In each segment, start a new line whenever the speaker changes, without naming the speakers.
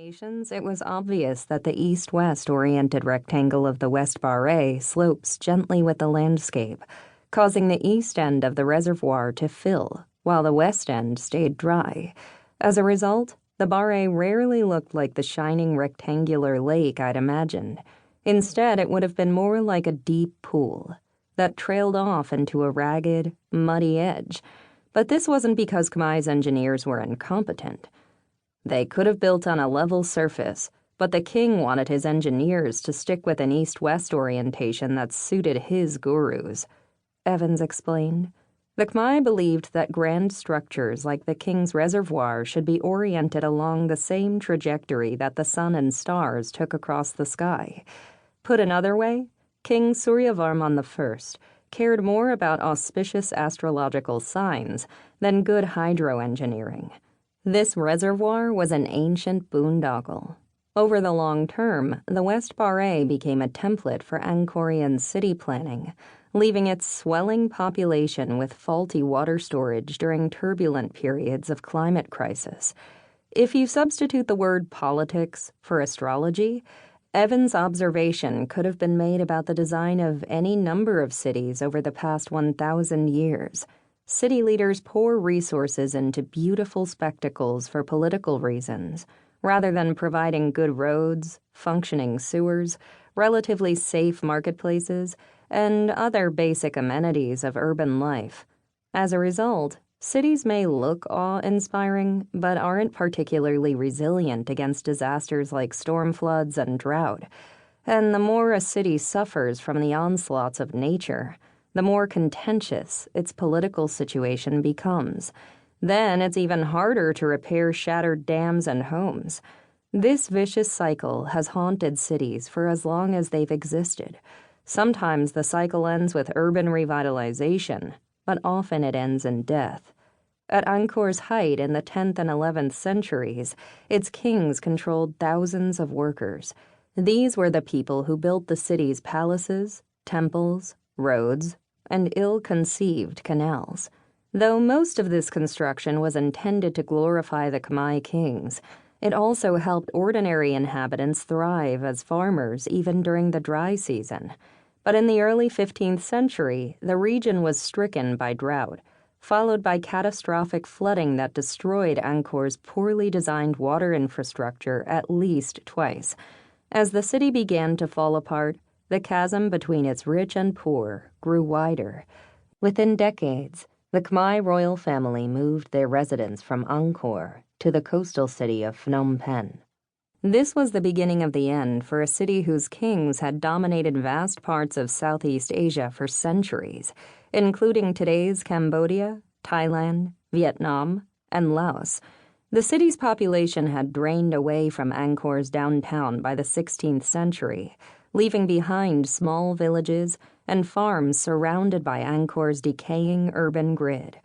elevations, it was obvious that the east-west oriented rectangle of the West Barre slopes gently with the landscape, causing the east end of the reservoir to fill, while the west end stayed dry. As a result, the Barre rarely looked like the shining rectangular lake I'd imagined. Instead, it would have been more like a deep pool that trailed off into a ragged, muddy edge. But this wasn't because Khmer's engineers were incompetent. They could have built on a level surface, but the king wanted his engineers to stick with an east-west orientation that suited his gurus, Evans explained. The Khmer believed that grand structures like the king's reservoir should be oriented along the same trajectory that the sun and stars took across the sky. Put another way, King Suryavarman I cared more about auspicious astrological signs than good hydroengineering. This reservoir was an ancient boondoggle. Over the long term, the West Barre became a template for Angkorian city planning, leaving its swelling population with faulty water storage during turbulent periods of climate crisis. If you substitute the word politics for astrology, Evans' observation could have been made about the design of any number of cities over the past 1,000 years. City leaders pour resources into beautiful spectacles for political reasons, rather than providing good roads, functioning sewers, relatively safe marketplaces, and other basic amenities of urban life. As a result, cities may look awe-inspiring, but aren't particularly resilient against disasters like storm floods and drought. And the more a city suffers from the onslaughts of nature, the more contentious its political situation becomes. Then it's even harder to repair shattered dams and homes. This vicious cycle has haunted cities for as long as they've existed. Sometimes the cycle ends with urban revitalization, but often it ends in death. At Angkor's height in the 10th and 11th centuries, its kings controlled thousands of workers. These were the people who built the city's palaces, temples, roads, and ill-conceived canals. Though most of this construction was intended to glorify the Khmer kings, it also helped ordinary inhabitants thrive as farmers even during the dry season. But in the early 15th century, the region was stricken by drought, followed by catastrophic flooding that destroyed Angkor's poorly designed water infrastructure at least twice. As the city began to fall apart, the chasm between its rich and poor grew wider. Within decades, the Khmer royal family moved their residence from Angkor to the coastal city of Phnom Penh. This was the beginning of the end for a city whose kings had dominated vast parts of Southeast Asia for centuries, including today's Cambodia, Thailand, Vietnam, and Laos. The city's population had drained away from Angkor's downtown by the 16th century, leaving behind small villages and farms surrounded by Angkor's decaying urban grid.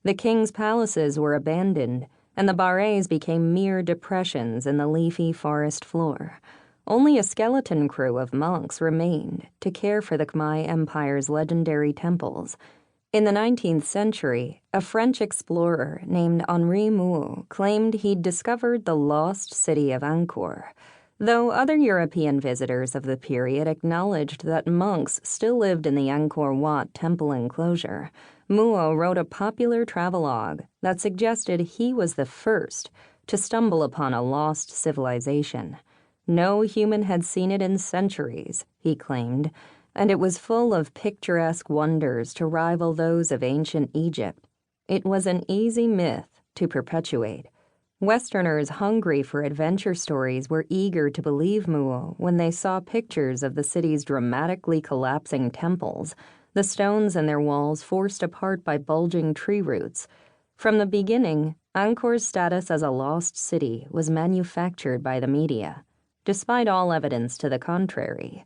The king's palaces were abandoned, and the barres became mere depressions in the leafy forest floor. Only a skeleton crew of monks remained to care for the Khmer Empire's legendary temples. In the 19th century, a French explorer named Henri Mouhot claimed he'd discovered the lost city of Angkor. Though other European visitors of the period acknowledged that monks still lived in the Angkor Wat temple enclosure, Mouhot wrote a popular travelogue that suggested he was the first to stumble upon a lost civilization. No human had seen it in centuries, he claimed, and it was full of picturesque wonders to rival those of ancient Egypt. It was an easy myth to perpetuate. Westerners hungry for adventure stories were eager to believe Mouhot when they saw pictures of the city's dramatically collapsing temples, the stones in their walls forced apart by bulging tree roots. From the beginning, Angkor's status as a lost city was manufactured by the media, despite all evidence to the contrary.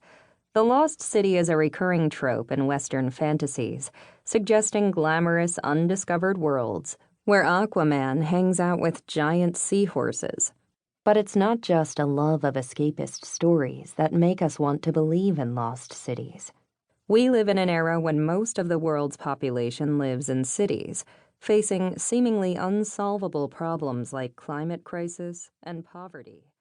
The lost city is a recurring trope in Western fantasies, suggesting glamorous, undiscovered worlds where Aquaman hangs out with giant seahorses. But it's not just a love of escapist stories that make us want to believe in lost cities. We live in an era when most of the world's population lives in cities, facing seemingly unsolvable problems like climate crisis and poverty.